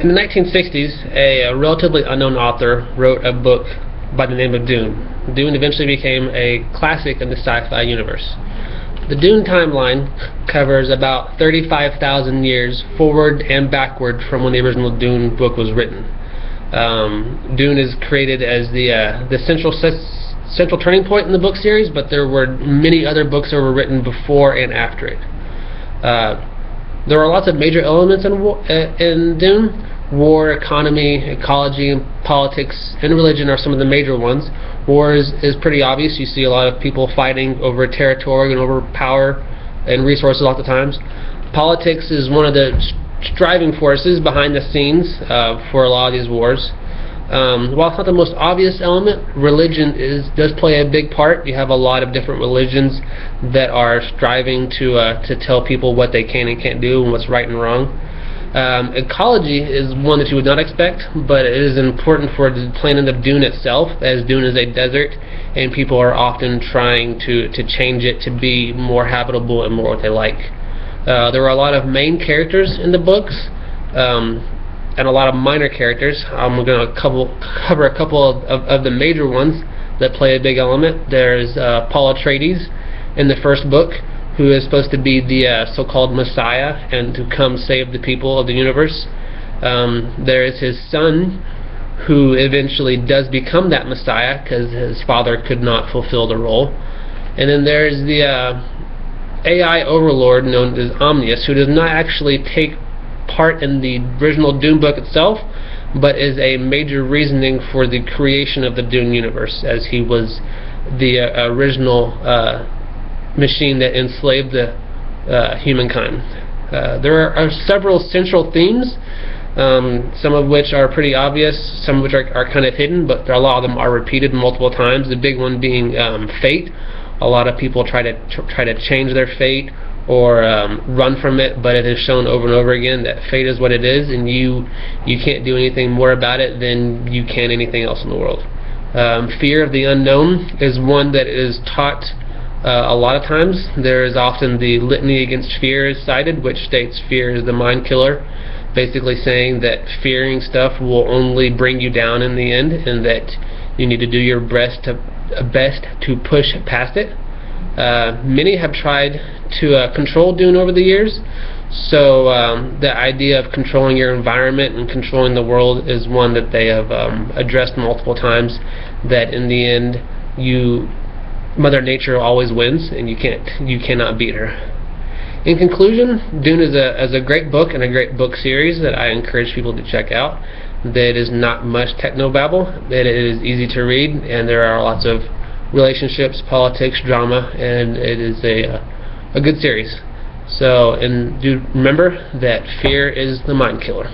In the 1960s, a relatively unknown author wrote a book by the name of Dune. Dune eventually became a classic in the sci-fi universe. The Dune timeline covers about 35,000 years forward and backward from when the original Dune book was written. Dune is created as the central turning point in the book series, but there were many other books that were written before and after it. There are lots of major elements in Dune. War, economy, ecology, politics, and religion are some of the major ones. War is pretty obvious. You see a lot of people fighting over territory and over power and resources lots of times. Politics is one of the driving forces behind the scenes for a lot of these wars. While it's not the most obvious element, religion does play a big part. You have a lot of different religions that are striving to tell people what they can and can't do and what's right and wrong. Ecology is one that you would not expect, but it is important for the planet of Dune itself, as Dune is a desert, and people are often trying to change it to be more habitable and more what they like. There are a lot of main characters in the books, and a lot of minor characters. I'm going to cover a couple of the major ones that play a big element. There's Paul Atreides in the first book, who is supposed to be the so-called Messiah and to come save the people of the universe. There is his son, who eventually does become that Messiah because his father could not fulfill the role. And then there's the AI overlord known as Omnius, who does not actually take part in the original Dune book itself, but is a major reasoning for the creation of the Dune universe, as he was the original machine that enslaved the humankind. There are several central themes, some of which are pretty obvious, some of which are kind of hidden, but a lot of them are repeated multiple times. The big one being fate. A lot of people try to change their fate or run from it, but it is shown over and over again that fate is what it is, and you can't do anything more about it than you can anything else in the world. Fear of the unknown is one that is taught a lot of times. There is often the litany against fear is cited, which states fear is the mind killer, basically saying that fearing stuff will only bring you down in the end, and that you need to do your best to push past it. Many have tried to control Dune over the years, so the idea of controlling your environment and controlling the world is one that they have addressed multiple times, that in the end Mother Nature always wins, and you cannot beat her. In conclusion, Dune is a great book and a great book series that I encourage people to check out. That is not much technobabble, that it is easy to read, and there are lots of relationships, politics, drama, and it is a good series. So, and do remember that fear is the mind killer.